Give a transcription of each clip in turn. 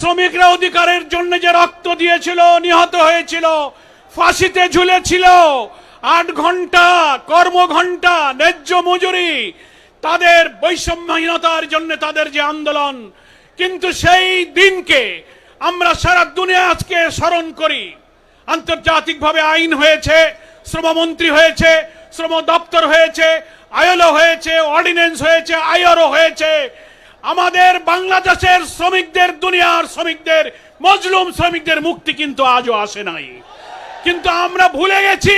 শ্রমিকরা অধিকারের জন্য যে রক্ত দিয়েছিল, নিহত হয়েছিল, ফাঁসিতে ঝুলেছিল, 8 ঘন্টা কর্মঘণ্টা, ন্যায্য মজুরি, তাদের বৈষম্যহীনতার জন্য তাদের যে আন্দোলন, কিন্তু সেই দিনকে আমরা সারা দুনিয়া আজকে স্মরণ করি। আন্তর্জাতিকভাবে আইন হয়েছে, শ্রমমন্ত্রী হয়েছে, শ্রম দপ্তর হয়েছে, আইএলও হয়েছে, অর্ডিন্যান্স হয়েছে, আইআরও হয়েছে। আমাদের বাংলাদেশের শ্রমিকদের, দুনিয়ার শ্রমিকদের, মজলুম শ্রমিকদের মুক্তি কিন্তু আজও আসে নাই। কিন্তু আমরা ভুলে গেছি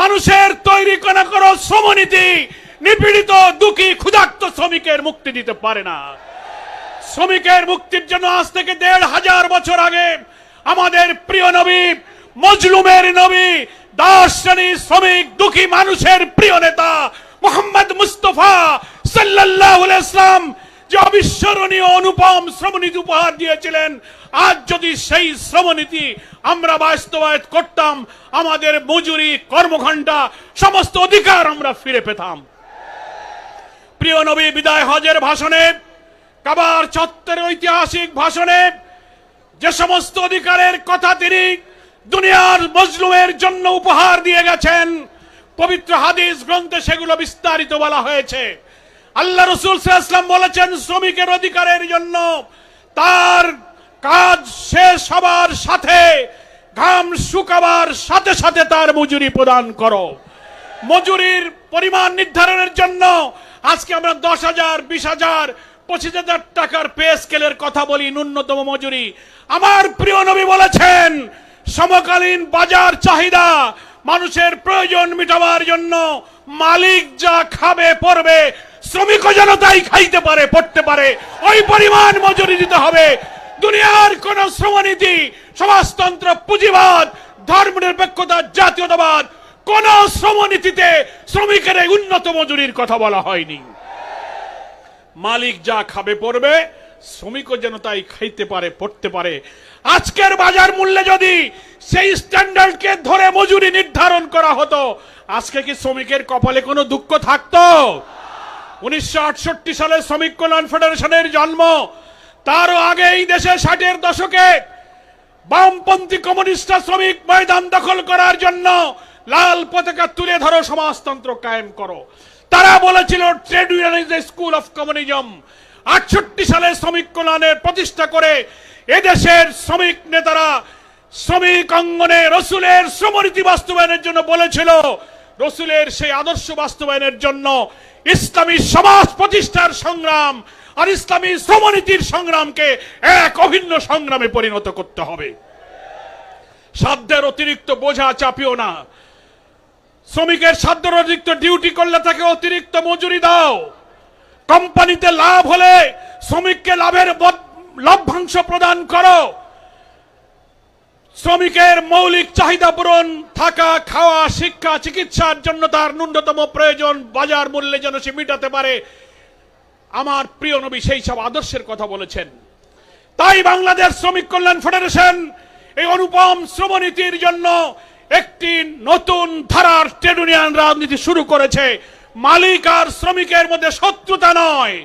মানুষের তৈরি কোনো শ্রমনীতি নিপীড়িত, দুঃখী, ক্ষুধার্ত শ্রমিকের মুক্তি দিতে পারে না। শ্রমিকের মুক্তির জন্য আজ থেকে 1500 বছর আগে আমাদের প্রিয় নবী, মজলুমের নবী, দাস শ্রেণীর শ্রমিক, দুঃখী মানুষের প্রিয় নেতা মুহাম্মদ মুস্তাফা সাল্লাল্লাহু আলাইহি ওয়াসাল্লাম যে অবিস্মরণীয় অনুপম শ্রমনীতি উপহার দিয়েছিলেন, আজ যদি সেই শ্রমনীতি আমরা বাস্তবায়ন করতাম, আমাদের মজুরি, কর্মঘণ্টা, সমস্ত অধিকার আমরা ফিরে পেতাম। প্রিয় নবী বিদায় হজের ভাষণে, কাবার চত্বরের ঐতিহাসিক ভাষণে যে সমস্ত অধিকারের কথা তিনি দুনিয়ার মজলুমের জন্য উপহার দিয়ে গেছেন, পবিত্র হাদিস গ্রন্থে সেগুলো বিস্তারিত বলা হয়েছে। আল্লাহ রাসূল সাল্লাল্লাহু আলাইহি ওয়াসাল্লাম বলেছেন, শ্রমিকের অধিকারের জন্য তার কাজ শেষ হবার সাথে, ঘাম শুকাবার সাথে সাথে তার মজুরি প্রদান করো। মজুরির পরিমাণ নির্ধারণের জন্য আজকে আমরা 10,000, 20,000, 25,000 টাকার পে স্কেলের কথা বলি, ন্যূনতম মজুরি। আমার প্রিয় নবী বলেছেন, সমকালীন বাজার চাহিদা, মানুষের প্রয়োজন মেটাবার জন্য মালিক যা খাবে পড়বে, শ্রমিকও যেন তাই খাইতে পারে, পড়তে পারে, ওই পরিমাণ মজুরি দিতে হবে। দুনিয়ার কোন শ্রমনীতি, সমাজতন্ত্র, পুঁজিবাদ, ধর্মনিরপেক্ষতা, জাতীয়তাবাদ, কোন শ্রমনীতিতে শ্রমিকের এই উন্নত মজুরির কথা বলা হয়নি। মালিক যা খাবে পড়বে, শ্রমিকও যেন তাই খাইতে পারে, পড়তে পারে। আজকের বাজার মূল্যে যদি সেই স্ট্যান্ডার্ডকে ধরে মজুরি নির্ধারণ করা হতো, আজকে কি শ্রমিকের কপালে কোনো দুঃখ থাকতো? 1968 সালে শ্রমিক কল্যাণ ফেডারেশনের জন্ম, তারও আগে এই দেশে 60-এর দশকে বামপন্থী কমিউনিস্টরা শ্রমিক ময়দান দখল করার জন্য লাল পতাকা তুলে ধরো, সমাজতন্ত্র কায়েম করো। তারা বলেছিল trade union is the school of communism. 68 সালে শ্রমিক কল্যাণের প্রতিষ্ঠা করে এদেশের শ্রমিক নেতারা শ্রমিক অঙ্গনে রসুলের শ্রমনীতি বাস্তবায়নের জন্য বলেছিল। রসুলের সেই আদর্শ বাস্তবায়নের জন্য ইসলামী সমাজ প্রতিষ্ঠার সংগ্রাম আর ইসলামী শ্রমনীতির সংগ্রামকে এক অভিন্ন সংগ্রামে পরিণত করতে হবে। সাধ্যের অতিরিক্ত বোঝা চাপিও না। শ্রমিকের সাধ্যের অতিরিক্ত ডিউটি করলে তাকে অতিরিক্ত মজুরি দাও। কোম্পানিতে লাভ হলে শ্রমিককে লাভের লভ্যাংশ প্রদান করো। শ্রমিকের মৌলিক চাহিদা পূরণ, থাকা, খাওয়া, শিক্ষা, চিকিৎসার জন্য তার ন্যূনতম প্রয়োজন বাজার মূল্যে যেন সে মেটাতে পারে। আমার প্রিয় নবী সেই সব আদর্শের কথা বলেছেন। তাই বাংলাদেশ শ্রমিক কল্যাণ ফেডারেশন এই অনুপম শ্রমনীতির জন্য একটি নতুন ধারার ট্রেড ইউনিয়ন রাজনীতি শুরু করেছে। মালিক আর শ্রমিকের মধ্যে শত্রুতা নয়,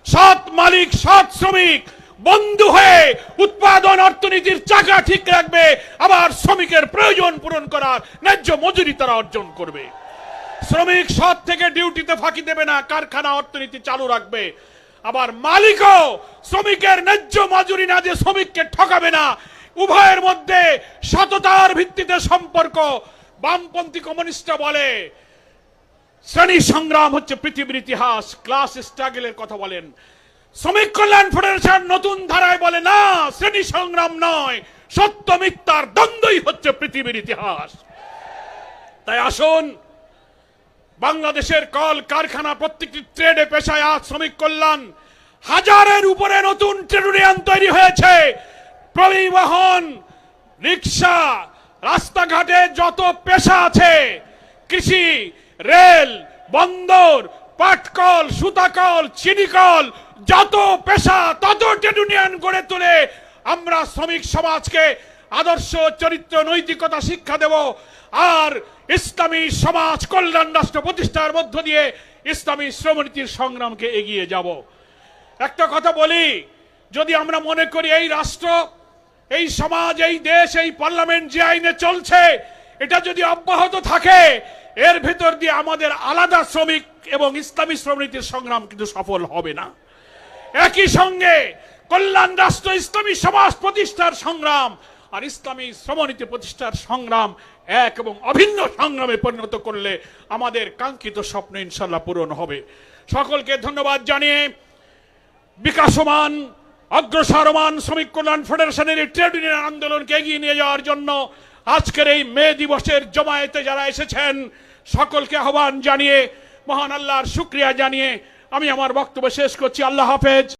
সৎ মালিক, সৎ শ্রমিক বন্ধু হয়ে উৎপাদন অর্থনীতির চাকা ঠিক রাখবে, আবার শ্রমিকের প্রয়োজন পূরণ করার ন্যায্য মজুরি তারা অর্জন করবে। শ্রমিক সৎ থেকে ডিউটিতে ফাঁকি দেবে না, কারখানা অর্থনীতি চালু রাখবে। আবার মালিকও শ্রমিকের ন্যায্য মজুরি না দিয়ে শ্রমিককে ঠকাবে না। উভয়ের মধ্যে সততার ভিত্তিতে সম্পর্ক। বামপন্থী কমিউনিস্টরা বলে শ্রেণী সংগ্রাম হচ্ছে পৃথিবীর ইতিহাস, ক্লাস স্ট্রাগলের কথা বলেন। শ্রমিক কল্যাণ ফেডারেশন নতুন ধারায় বলে না, শ্রেণী সংগ্রাম নয়, সত্য মিথ্যার দ্বন্দ্বই হচ্ছে পৃথিবীর ইতিহাস। তাই আসুন, বাংলাদেশের কল কারখানা, প্রত্যেকটি ট্রেডে পেশায় আজ শ্রমিক কল্যাণ, 1000-এর উপরে নতুন ট্রেড ইউনিয়ন তৈরি হয়েছে। পরিবহন, রিক্সা, রাস্তাঘাটে যত পেশা আছে, কৃষি, রেল, বন্দর, পাটকল, সুতাকল, চিনিকল, যত পেশা তত ট্রেড ইউনিয়ন গড়ে তুলে আমরা শ্রমিক সমাজকে আদর্শ, চরিত্র, নৈতিকতা শিক্ষা দেব। আর ইসলামী সমাজ কল্যাণ রাষ্ট্র প্রতিষ্ঠার মধ্য দিয়ে ইসলামী শ্রমনীতির সংগ্রামকে এগিয়ে যাব। একটা কথা বলি, যদি আমরা মনে করি এই রাষ্ট্র, এই সমাজ, এই দেশ, এই পার্লামেন্ট যে আইনে চলছে এটা যদি অব্যাহত থাকে, এর ভিতর দিয়ে আমাদের আলাদা শ্রমিক এবং ইসলামী শ্রমনীতির সংগ্রাম কিন্তু সফল হবে না। একই সঙ্গে কল্যাণ রাষ্ট্র, ইসলামী সমাজ প্রতিষ্ঠার সংগ্রাম আর ইসলামী শ্রমনীতি প্রতিষ্ঠার সংগ্রাম এক এবং অভিন্ন সংগ্রামে পরিণত করলে আমাদের কাঙ্ক্ষিত স্বপ্ন ইনশাল্লাহ পূরণ হবে। সকলকে ধন্যবাদ জানিয়ে বিকাশমান, অগ্রসরমান শ্রমিক কল্যাণ ফেডারেশনের এই ট্রেড ইউনিয়ন আন্দোলনকে এগিয়ে নিয়ে যাওয়ার জন্য আজকের এই মে দিবসের জমায়েতে যারা এসেছেন সকলকে আহ্বান জানিয়ে, মহান আল্লাহর শুকরিয়া জানিয়ে আমি আমার বক্তব্য শেষ করছি। আল্লাহ হাফেজ।